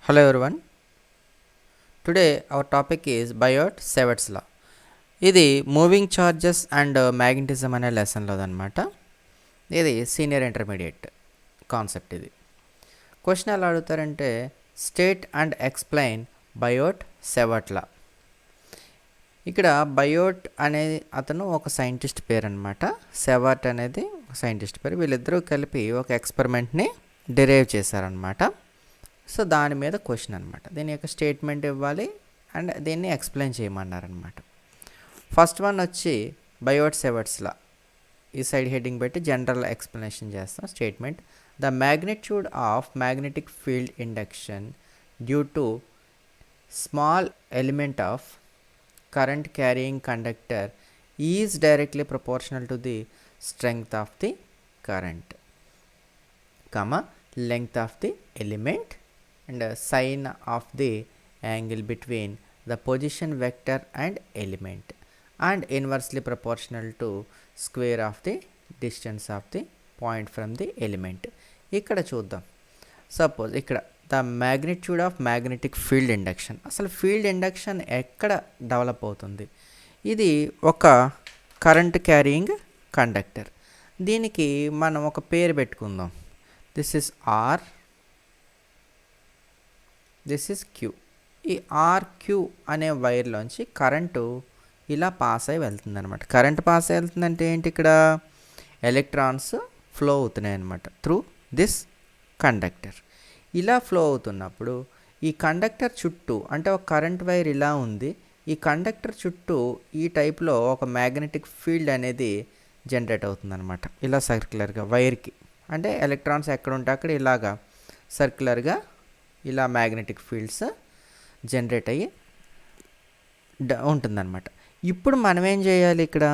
Hello everyone. Today our topic is Biot-Savart's law. ఇది moving charges and magnetism అనే లెసన్లో అనమాట. ఇది సీనియర్ ఇంటర్మీడియట్ కాన్సెప్ట్. ఇది క్వశ్చన్ ఎలా అడుగుతారంటే స్టేట్ అండ్ ఎక్స్ప్లెయిన్ బయోట్-సేవర్ట్ లా. ఇక్కడ బయోట్ అనేది అతను ఒక సైంటిస్ట్ పేరు అనమాట. సెవర్ట్ అనేది ఒక సైంటిస్ట్ పేరు. వీళ్ళిద్దరూ కలిపి ఒక ఎక్స్పెరిమెంట్ని డిరైవ్ చేశారనమాట. సో దాని మీద క్వశ్చన్ అనమాట. దీని యొక్క స్టేట్మెంట్ ఇవ్వాలి అండ్ దీన్ని ఎక్స్ప్లెయిన్ చేయమన్నారనమాట. ఫస్ట్ వన్ వచ్చి బయోట్-సేవర్ట్స్ లా. ఈ సైడ్ హెడ్డింగ్ పెట్టి జనరల్ ఎక్స్ప్లెనేషన్ చేస్తాం. Statement: the magnitude of magnetic field induction due to small element of current carrying conductor is directly proportional to the strength of the current, comma length of the element and sign of the angle between the position vector and element and inversely proportional to square of the distance of the point from the element. ఇక్కడ చూద్దాం. Suppose ఇక్కడ the magnitude of magnetic field induction. అసలు field induction ఎక్కడ develop అవుతుంది? ఇది ఒక current carrying conductor. దీనికి మనం ఒక పేరు పెట్టుకుందాం. This is R, this is Q. ఈ ఆర్క్యూ అనే వైర్లోంచి కరెంటు ఇలా పాస్ అయి వెళ్తుంది అనమాట. కరెంట్ పాస్ అయి వెళ్తుందంటే ఏంటి? ఇక్కడ ఎలక్ట్రాన్స్ ఫ్లో అవుతున్నాయి అనమాట త్రూ దిస్ కండక్టర్. ఇలా ఫ్లో అవుతున్నప్పుడు ఈ కండక్టర్ చుట్టూ, అంటే ఒక కరెంట్ వైర్ ఇలా ఉంది, ఈ కండక్టర్ చుట్టూ ఈ టైప్లో ఒక మ్యాగ్నెటిక్ ఫీల్డ్ అనేది జనరేట్ అవుతుందన్నమాట. ఇలా సర్క్యులర్గా వైర్కి, అంటే ఎలక్ట్రాన్స్ ఎక్కడ ఉంటే అక్కడ ఇలాగా సర్క్యులర్గా ఇలా మ్యాగ్నెటిక్ ఫీల్డ్స్ జనరేట్ అయ్యి ఉంటుందన్నమాట. ఇప్పుడు మనం ఏం చేయాలి? ఇక్కడ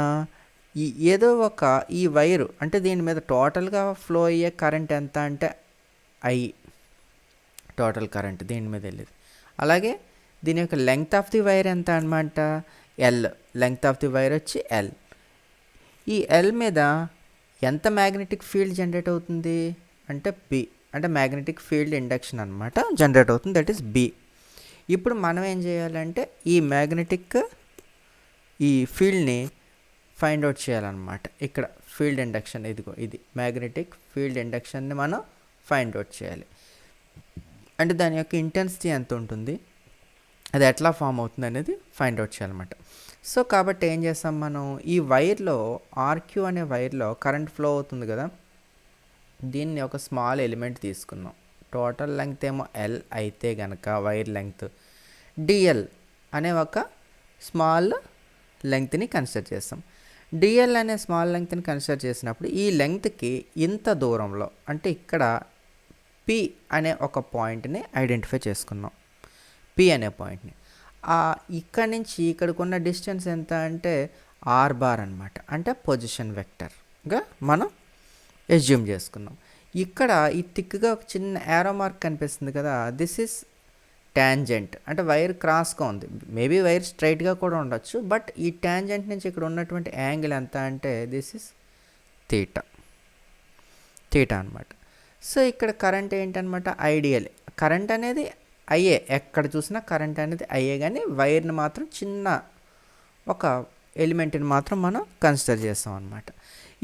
ఏదో ఒక ఈ వైరు, అంటే దీని మీద టోటల్గా ఫ్లో అయ్యే కరెంట్ ఎంత అంటే టోటల్ కరెంట్ దీని మీద వెళ్ళేది. అలాగే దీని యొక్క లెంగ్త్ ఆఫ్ ది వైర్ ఎంత అనమాట? L. Length of the wire వచ్చి ఎల్. ఈ ఎల్ మీద ఎంత మ్యాగ్నెటిక్ ఫీల్డ్ జనరేట్ అవుతుంది అంటే బి, అంటే మ్యాగ్నెటిక్ ఫీల్డ్ ఇండక్షన్ అనమాట జనరేట్ అవుతుంది. That is B. ఇప్పుడు మనం ఏం చేయాలంటే ఈ మ్యాగ్నెటిక్ ఈ ఫీల్డ్ని ఫైండ్ అవుట్ చేయాలన్నమాట. ఇక్కడ ఫీల్డ్ ఇండక్షన్, ఇదిగో ఇది మ్యాగ్నెటిక్ ఫీల్డ్ ఇండక్షన్ని మనం ఫైండ్ అవుట్ చేయాలి. అంటే దాని యొక్క ఇంటెన్సిటీ ఎంత ఉంటుంది, అది ఎట్లా ఫామ్ అవుతుంది అనేది ఫైండ్ అవుట్ చేయాలన్నమాట. సో కాబట్టి ఏం చేస్తాం మనం? ఈ వైర్లో ఆర్క్యూ అనే వైర్లో కరెంట్ ఫ్లో అవుతుంది కదా, దీన్ని ఒక స్మాల్ ఎలిమెంట్ తీసుకున్నాం. టోటల్ లెంగ్త్ ఏమో ఎల్ అయితే కనుక వైర్ లెంగ్త్ డిఎల్ అనే ఒక స్మాల్ లెంగ్త్ని కన్సిడర్ చేస్తాం. డిఎల్ అనే స్మాల్ లెంగ్త్ని కన్సిడర్ చేసినప్పుడు ఈ లెంగ్త్కి ఇంత దూరంలో, అంటే ఇక్కడ పి అనే ఒక పాయింట్ని ఐడెంటిఫై చేసుకున్నాం. పి అనే పాయింట్ని ఇక్కడి నుంచి ఇక్కడికి ఉన్న డిస్టెన్స్ ఎంత అంటే ఆర్ బార్ అనమాట. అంటే పొజిషన్ వెక్టర్గా మనం ఎస్యూమ్ చేసుకున్నాం. ఇక్కడ ఈ థిక్గా ఒక చిన్న యారో మార్క్ కనిపిస్తుంది కదా, దిస్ ఈజ్ ట్యాంజెంట్. అంటే వైర్ క్రాస్గా ఉంది. మేబీ వైర్ స్ట్రైట్గా కూడా ఉండొచ్చు, బట్ ఈ ట్యాంజెంట్ నుంచి ఇక్కడ ఉన్నటువంటి యాంగిల్ ఎంత అంటే దిస్ ఈజ్ థీటా అనమాట. సో ఇక్కడ కరెంట్ ఏంటనమాట? ఐడియల్ కరెంట్ అనేది అయ్యే, ఎక్కడ చూసినా కరెంట్ అనేది అయ్యే, కానీ వైర్ని మాత్రం చిన్న ఒక ఎలిమెంట్ని మాత్రం మనం కన్సిడర్ చేస్తాం అనమాట.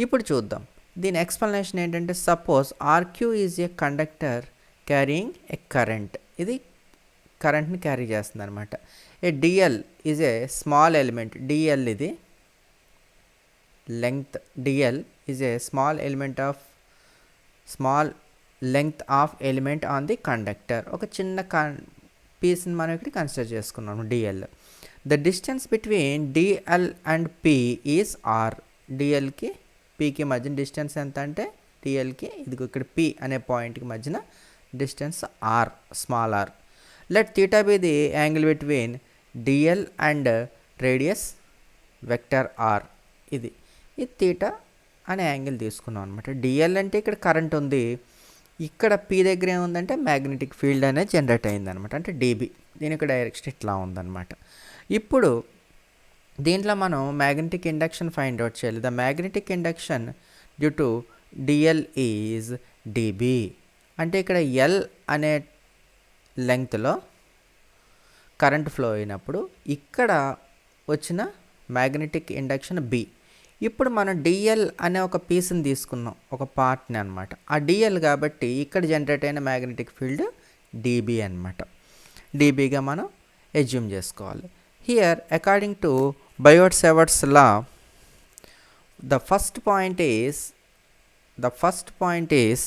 ఇప్పుడు చూద్దాం దీని ఎక్స్ప్లెనేషన్ ఏంటంటే, suppose RQ is a conductor carrying a current. ఇది కరెంట్ని క్యారీ చేస్తుంది అనమాట. A DL is a small element. DL ఇది length, DL is a small element of small length of element on the conductor. ఒక చిన్న పీస్ని మనం ఇక్కడ కన్సిడర్ చేసుకున్నాము DL. The distance between DL and P is R. డిఎల్కి పికి మధ్యన డిస్టెన్స్ ఎంత అంటే డిఎల్కి ఇదిగో ఇక్కడ పి అనే పాయింట్కి మధ్యన distance R, small R. Let theta be the angle between DL and radius vector R. ఇది థీటా అనే యాంగిల్ తీసుకున్నాం అనమాట. డిఎల్ అంటే ఇక్కడ కరెంట్ ఉంది, ఇక్కడ పి దగ్గర ఏముందంటే మ్యాగ్నెటిక్ ఫీల్డ్ అనేది జనరేట్ అయిందనమాట, అంటే డిబి. దీని యొక్క డైరెక్షన్ ఇట్లా ఉందన్నమాట. ఇప్పుడు దీంట్లో మనం మ్యాగ్నెటిక్ ఇండక్షన్ ఫైండ్ అవుట్ చేయాలి. The magnetic induction due to DL is dB. అంటే ఇక్కడ ఎల్ అనే లెంగ్త్లో కరెంట్ ఫ్లో అయినప్పుడు ఇక్కడ వచ్చిన మ్యాగ్నెటిక్ ఇండక్షన్ బి. ఇప్పుడు మనం డిఎల్ అనే ఒక పీస్ని తీసుకున్నాం, ఒక పార్ట్ని అనమాట. ఆ డిఎల్ కాబట్టి ఇక్కడ జనరేట్ అయిన మ్యాగ్నెటిక్ ఫీల్డ్ డిబి అనమాట. డిబిగా మనం ఎజ్యూమ్ చేసుకోవాలి. Here according to Biot Savart's law, the first point is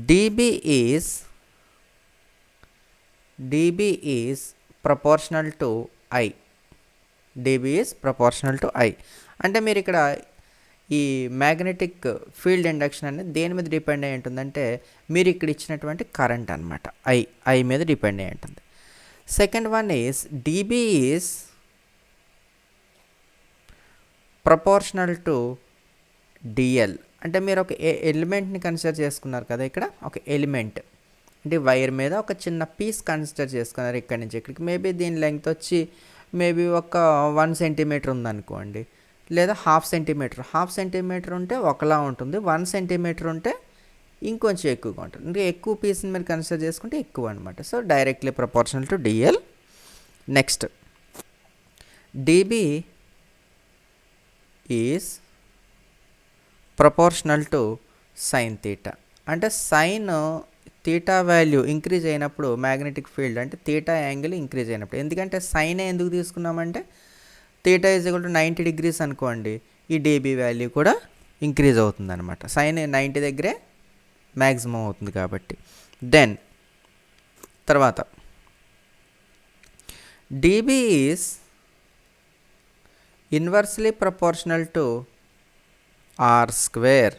dB is proportional to I. dB is proportional to I. అంటే మీరు ఇక్కడ ఈ మ్యాగ్నెటిక్ ఫీల్డ్ ఇండక్షన్ అనేది దేని మీద డిపెండ్ అయి ఉంటుందంటే మీరు ఇక్కడ ఇచ్చినటువంటి కరెంట్ అనమాట, ఐ మీద డిపెండ్ అయి ఉంటుంది. Second one is dB is proportional to DL. అంటే మీరు ఒక ఎలిమెంట్ని కన్సిడర్ చేసుకున్నారు కదా, ఇక్కడ ఒక ఎలిమెంట్ అంటే వైర్ మీద ఒక చిన్న పీస్ కన్సిడర్ చేసుకున్నారు ఇక్కడి నుంచి ఇక్కడికి. మేబీ దీని లెంగ్త్ వచ్చి మేబీ ఒక 1 సెంటీమీటర్ ఉందనుకోండి, లేదా హాఫ్ సెంటీమీటర్ ఉంటే ఒకలా ఉంటుంది, 1 సెంటీమీటర్ ఉంటే ఇంకొంచెం ఎక్కువగా ఉంటుంది. అంటే ఎక్కువ పీస్ని మీరు కన్సిడర్ చేసుకుంటే ఎక్కువ అనమాట. So directly proportional to DL. Next DB is proportional to sine theta. అంటే సైన్ తీటా వాల్యూ ఇంక్రీజ్ అయినప్పుడు మ్యాగ్నెటిక్ ఫీల్డ్ అంటే తీటా యాంగిల్ ఇంక్రీజ్ అయినప్పుడు, ఎందుకంటే సైన్ ఎందుకు తీసుకున్నామంటే theta is equal to 90 degrees అనుకోండి, ఈ డిబి వాల్యూ కూడా ఇంక్రీజ్ అవుతుంది అనమాట. సైన్ 90 దగ్గరే మ్యాక్సిమం అవుతుంది కాబట్టి. దెన్ తర్వాత dB is inversely proportional to R square.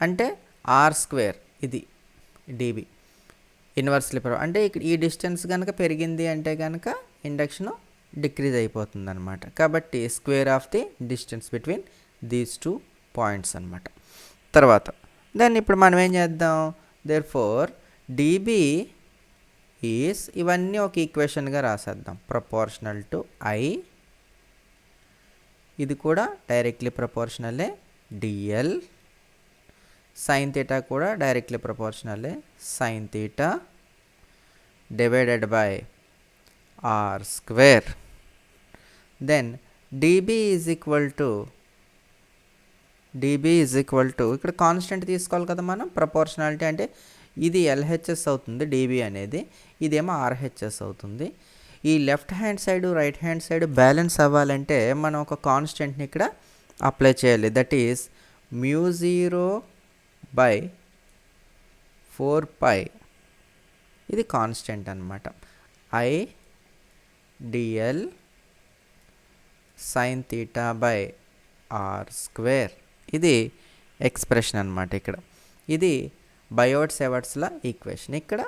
అంటే ఆర్ స్క్వేర్ ఇది డిబి ఇన్వర్స్లీ అంటే ఇక్కడ ఈ డిస్టెన్స్ కనుక పెరిగింది అంటే కనుక ఇండక్షన్ డిక్రీజ్ అయిపోతుంది అనమాట. కాబట్టి square of the distance between these 2 points అనమాట. తర్వాత దాన్ని ఇప్పుడు మనం ఏం చేద్దాం, దేర్ ఫోర్ డిబి ఈస్, ఇవన్నీ ఒక ఈక్వేషన్గా రాసేద్దాం, ప్రపోర్షనల్ టు ఐ. ఇది కూడా డైరెక్ట్లీ ప్రపోర్షనలే డిఎల్. సైన్ తీటా కూడా డైరెక్ట్లీ ప్రపోర్షనలే sine theta divided by R square. Then DB is equal to ఇక్కడ కాన్స్టెంట్ తీసుకోవాలి కదా మనం. ప్రపోర్షనాలిటీ అంటే ఇది ఎల్హెచ్ఎస్ అవుతుంది డిబి అనేది, ఇదేమో ఆర్హెచ్ఎస్ అవుతుంది. ఈ left hand side right hand side balance అవ్వాలంటే మనం ఒక కాన్స్టెంట్ని ఇక్కడ అప్లై చేయాలి. That is μ0/4π. ఇది కాన్స్టెంట్ అనమాట. I DL sine theta by R square. ఇది ఎక్స్ప్రెషన్ అనమాట ఇక్కడ. ఇది బయోట్-సేవర్ట్స్ల ఈక్వేషన్. ఇక్కడ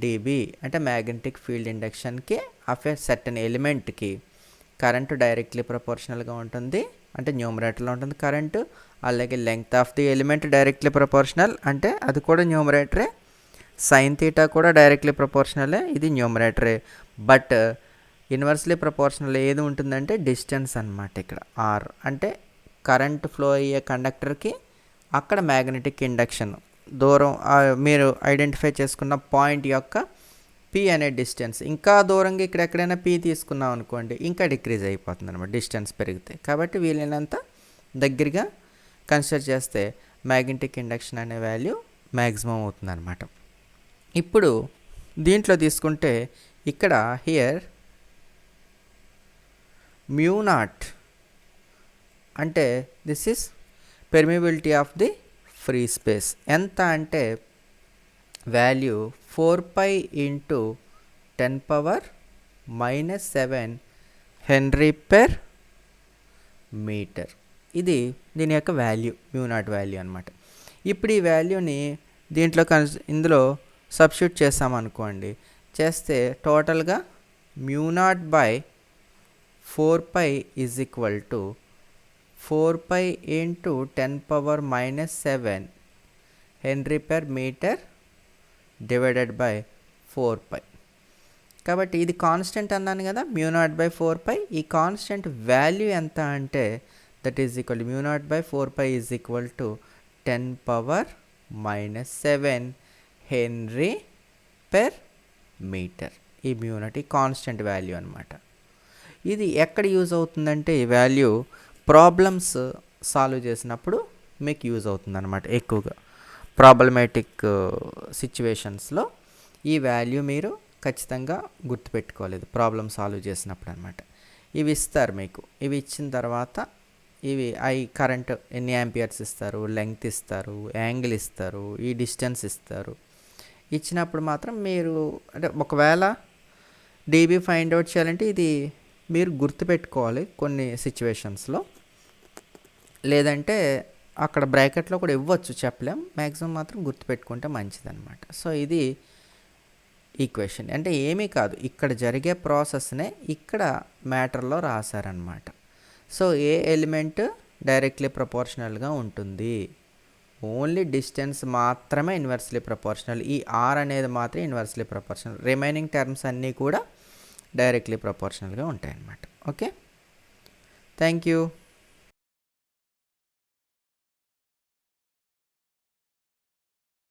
డిబి అంటే మ్యాగ్నెటిక్ ఫీల్డ్ ఇండక్షన్కి ఆఫ్ ఏ సర్టన్ ఎలిమెంట్కి కరెంటు డైరెక్ట్లీ ప్రపోర్షనల్గా ఉంటుంది, అంటే న్యూమరేటర్లో ఉంటుంది కరెంటు. అలాగే length of the element directly proportional, అంటే అది కూడా న్యూమరేటరే. సైన్ తీటా కూడా డైరెక్ట్లీ ప్రపోర్షనలే, ఇది న్యూమరేటరే. బట్ ఇన్వర్స్లీ ప్రపోర్షనల్ ఏది ఉంటుందంటే డిస్టెన్స్ అనమాట. ఇక్కడ ఆర్ అంటే కరెంట్ ఫ్లో అయ్యే కండక్టర్కి అక్కడ మ్యాగ్నెటిక్ ఇండక్షన్ దూరం మీరు ఐడెంటిఫై చేసుకున్న పాయింట్ యొక్క పి అనే డిస్టెన్స్. ఇంకా దూరంగా ఇక్కడ ఎక్కడైనా పి తీసుకున్నాం అనుకోండి, ఇంకా డిక్రీజ్ అయిపోతుంది అనమాట డిస్టెన్స్ పెరిగితే. కాబట్టి వీలైనంత దగ్గరగా కన్సిడర్ చేస్తే మ్యాగ్నెటిక్ ఇండక్షన్ అనే వాల్యూ మ్యాక్సిమం అవుతుంది అనమాట. ఇప్పుడు దీంట్లో తీసుకుంటే ఇక్కడ హియర్ μ0 అంటే this is పెర్మిబిలిటీ of the free space. ఎంత అంటే వాల్యూ 4π × 10⁻⁻7 Henry/మీటర్. ఇది దీని యొక్క వాల్యూ μ0 వాల్యూ అనమాట. ఇప్పుడు ఈ వాల్యూని దీంట్లో ఇందులో సబ్స్టిట్యూట్ చేస్తామనుకోండి, చేస్తే టోటల్గా μ0/4π ఈజ్ ఈక్వల్ టు 4π × 10⁻⁻7 Henry/మీటర్ డివైడెడ్ బై 4π. కాబట్టి ఇది కాన్స్టెంట్ అన్నాను కదా μ0/4π. ఈ కాన్స్టెంట్ వాల్యూ ఎంత అంటే that is equal to μ0/4π is equal to 10⁻⁻7 Henry per metre. ఈ mu నాట్ ఈ కాన్స్టెంట్ వాల్యూ అనమాట. ఇది ఎక్కడ యూజ్ అవుతుందంటే ఈ వాల్యూ ప్రాబ్లమ్స్ సాల్వ్ చేసినప్పుడు మీకు యూజ్ అవుతుంది అనమాట. ఎక్కువగా ప్రాబ్లమాటిక్ సిచ్యువేషన్స్లో ఈ వాల్యూ మీరు ఖచ్చితంగా గుర్తుపెట్టుకోలేదు ప్రాబ్లమ్ సాల్వ్ చేసినప్పుడు అనమాట. ఇవి ఇస్తారు మీకు. ఇవి ఇచ్చిన తర్వాత ఇవి కరెంట్ ఎన్ని యాంపియర్స్ ఇస్తారు, లెంగ్త్ ఇస్తారు, యాంగిల్ ఇస్తారు, ఈ డిస్టెన్స్ ఇస్తారు. ఇచ్చినప్పుడు మాత్రం మీరు అంటే ఒకవేళ డీబీ ఫైండ్ అవుట్ చేయాలంటే ఇది మీరు గుర్తుపెట్టుకోవాలి కొన్ని సిచ్యువేషన్స్లో. లేదంటే అక్కడ బ్రాకెట్లో కూడా ఇవ్వచ్చు, చెప్పలేం. మ్యాక్సిమం మాత్రం గుర్తుపెట్టుకుంటే మంచిదన్నమాట. సో ఇది ఈక్వేషన్. అంటే ఏమీ కాదు, ఇక్కడ జరిగే ప్రాసెస్నే ఇక్కడ మ్యాటర్లో రాశారనమాట. సో ఏ ఎలిమెంట్ డైరెక్ట్లీ ప్రపోర్షనల్గా ఉంటుంది, ఓన్లీ డిస్టెన్స్ మాత్రమే ఇన్వర్స్లీ ప్రపోర్షనల్. ఈ ఆర్ అనేది మాత్రం ఇన్వర్స్లీ ప్రపోర్షనల్. రిమైనింగ్ టర్మ్స్ అన్నీ కూడా డైరెక్ట్లీ ప్రపోర్షనల్గా ఉంటాయి అన్నమాట. Okay, thank you.